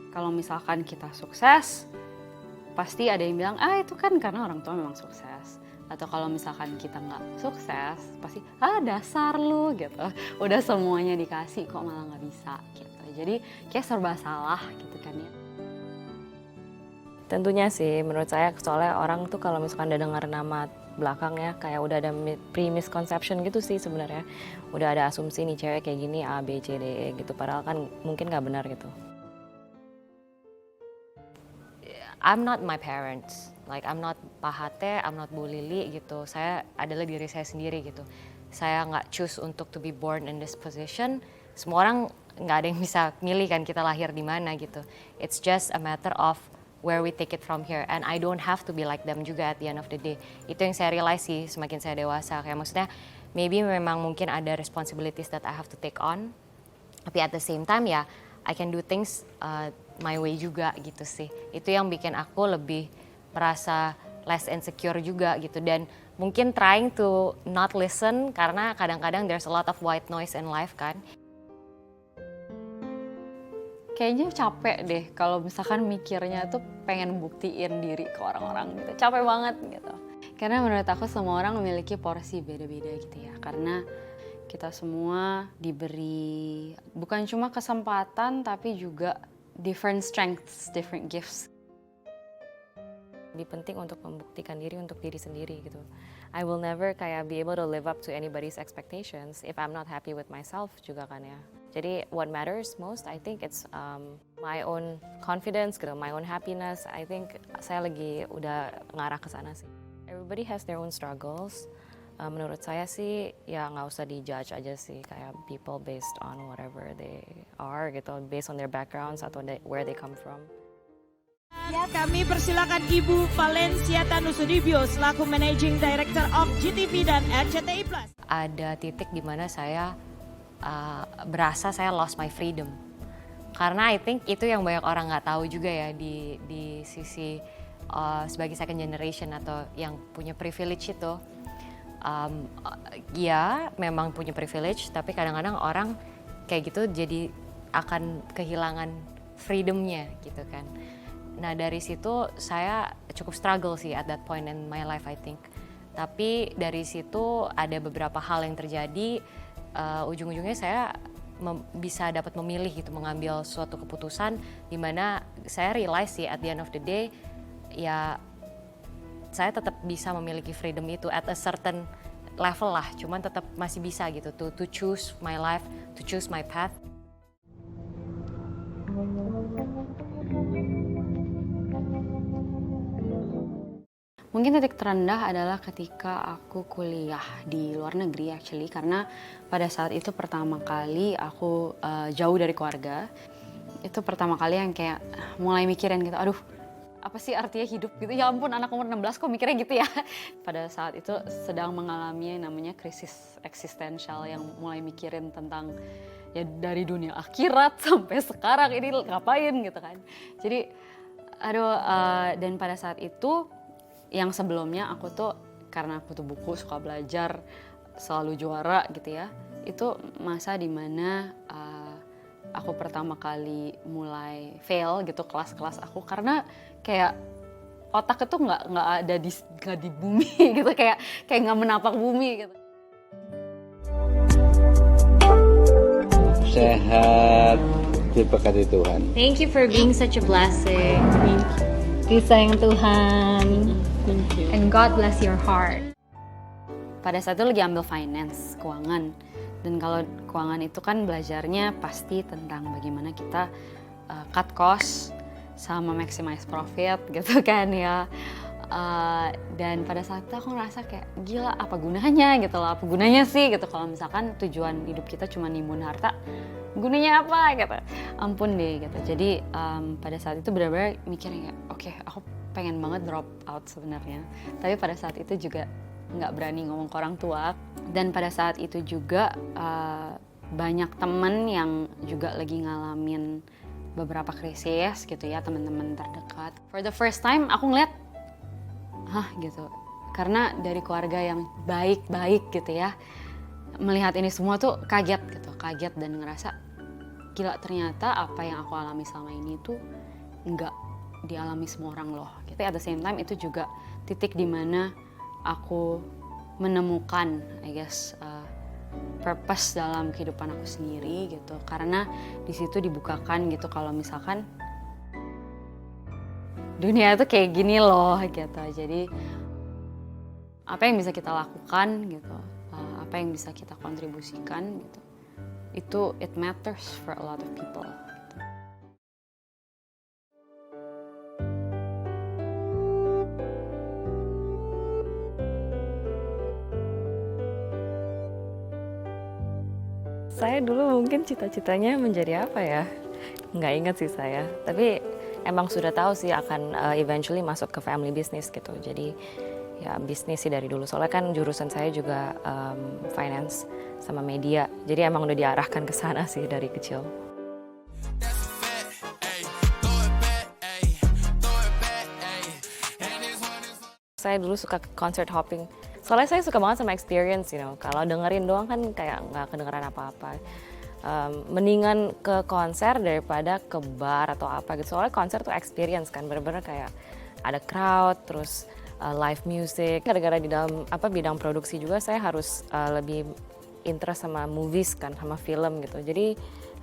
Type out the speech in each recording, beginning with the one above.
Kalau misalkan kita sukses, pasti ada yang bilang, itu kan karena orang tua memang sukses. Atau kalau misalkan kita nggak sukses, pasti, dasar lu gitu. Udah semuanya dikasih, kok malah nggak bisa gitu. Jadi kayak serba salah gitu kan ya. Tentunya sih, menurut saya soalnya orang tuh kalau misalkan udah dengar nama belakangnya kayak udah ada pre-misconception gitu sih sebenarnya. Udah ada asumsi nih cewek kayak gini A, B, C, D, E gitu. Padahal kan mungkin nggak benar gitu. I'm not my parents, like I'm not Pak Hate, I'm not Bu Lili gitu. Saya adalah diri saya sendiri gitu. Saya nggak choose untuk to be born in this position. Semua orang nggak ada yang bisa milih kan kita lahir di mana gitu. It's just a matter of where we take it from here. And I don't have to be like them juga at the end of the day. Itu yang saya realize sih semakin saya dewasa. Kayak maksudnya maybe memang mungkin ada responsibilities that I have to take on. Tapi at the same time ya I can do things my way juga gitu sih. Itu yang bikin aku lebih merasa less insecure juga gitu. Dan mungkin trying to not listen karena kadang-kadang there's a lot of white noise in life kan. Kayaknya capek deh kalau misalkan mikirnya tuh pengen buktiin diri ke orang-orang gitu. Capek banget gitu. Karena menurut aku semua orang memiliki porsi beda-beda gitu ya. Karena kita semua diberi bukan cuma kesempatan tapi juga different strengths, different gifts. Lebih penting untuk membuktikan diri untuk diri sendiri gitu. I will never kayak be able to live up to anybody's expectations if I'm not happy with myself juga kan ya. Jadi what matters most I think it's my own confidence gitu, my own happiness. I think saya lagi udah ngarah ke sana sih. Everybody has their own struggles. Menurut saya sih ya nggak usah dijudge aja sih kayak people based on whatever they are gitu, based on their backgrounds atau where they come from. Ya, kami persilakan Ibu Valencia Tanusudibyo selaku Managing Director of GTV dan RCTI Plus. Ada titik di mana saya berasa saya lost my freedom. Karena I think itu yang banyak orang nggak tahu juga ya di sisi sebagai second generation atau yang punya privilege itu. Ya memang punya privilege tapi kadang-kadang orang kayak gitu jadi akan kehilangan freedomnya gitu kan. Nah dari situ saya cukup struggle sih at that point in my life I think. Tapi dari situ ada beberapa hal yang terjadi, ujung-ujungnya saya bisa dapat memilih gitu, mengambil suatu keputusan di mana saya realize sih at the end of the day ya saya tetap bisa memiliki freedom itu at a certain level lah, cuman tetap masih bisa gitu to choose my life, to choose my path. Mungkin titik terendah adalah ketika aku kuliah di luar negeri actually, karena pada saat itu pertama kali aku jauh dari keluarga. Itu pertama kali yang kayak mulai mikirin gitu, aduh apa sih artinya hidup gitu, ya ampun anak umur 16 kok mikirnya gitu ya. Pada saat itu sedang mengalami yang namanya krisis eksistensial yang mulai mikirin tentang ya dari dunia akhirat sampai sekarang ini ngapain gitu kan. Jadi dan pada saat itu yang sebelumnya aku tuh karena aku tuh buku suka belajar selalu juara gitu ya, itu masa dimana aku pertama kali mulai fail gitu kelas-kelas aku karena kayak otak itu nggak ada di bumi gitu, kayak nggak menapak bumi gitu. Sehat, diberkati Tuhan. Thank you for being such a blessing. Thank you. Disayang Tuhan. Thank you. And God bless your heart. Pada saat itu lagi ambil finance, keuangan. Dan kalau keuangan itu kan belajarnya pasti tentang bagaimana kita cut cost sama maximize profit gitu kan ya. Dan pada saat itu aku ngerasa kayak gila apa gunanya gitu loh, apa gunanya sih gitu kalau misalkan tujuan hidup kita cuma nimbun harta, gunanya apa gitu, ampun deh gitu. Jadi pada saat itu benar-benar mikirnya kayak oke, aku pengen banget drop out sebenarnya, tapi pada saat itu juga nggak berani ngomong ke orang tua. Dan pada saat itu juga banyak temen yang juga lagi ngalamin beberapa krisis gitu ya, teman-teman terdekat. For the first time aku ngeliat gitu, karena dari keluarga yang baik-baik gitu ya, melihat ini semua tuh kaget dan ngerasa gila ternyata apa yang aku alami selama ini tuh nggak dialami semua orang loh. Tapi at the same time itu juga titik dimana aku menemukan, I guess, purpose dalam kehidupan aku sendiri gitu. Karena di situ dibukakan gitu kalau misalkan dunia itu kayak gini loh gitu. Jadi apa yang bisa kita lakukan gitu, apa yang bisa kita kontribusikan gitu, itu it matters for a lot of people. Saya dulu mungkin cita-citanya menjadi apa ya? Nggak ingat sih saya. Tapi emang sudah tahu sih akan eventually masuk ke family business gitu. Jadi ya bisnis sih dari dulu. Soalnya kan jurusan saya juga finance sama media. Jadi emang udah diarahkan ke sana sih dari kecil. Saya dulu suka concert hopping. Soalnya saya suka banget sama experience, Kalau dengerin doang kan kayak nggak kedengeran apa-apa. Mendingan ke konser daripada ke bar atau apa gitu. Soalnya konser tuh experience kan, bener-bener kayak ada crowd, terus live music. Gara-gara di dalam bidang produksi juga saya harus lebih interest sama movies kan, sama film gitu. Jadi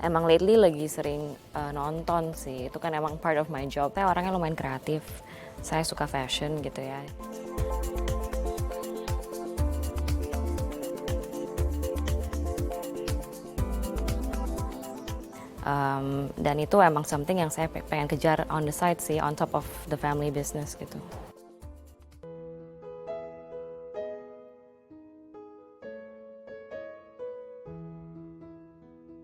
emang lately lagi sering nonton sih. Itu kan emang part of my job. Saya orangnya lumayan kreatif. Saya suka fashion gitu ya. Dan itu emang something yang saya pengen kejar on the side sih, on top of the family business gitu.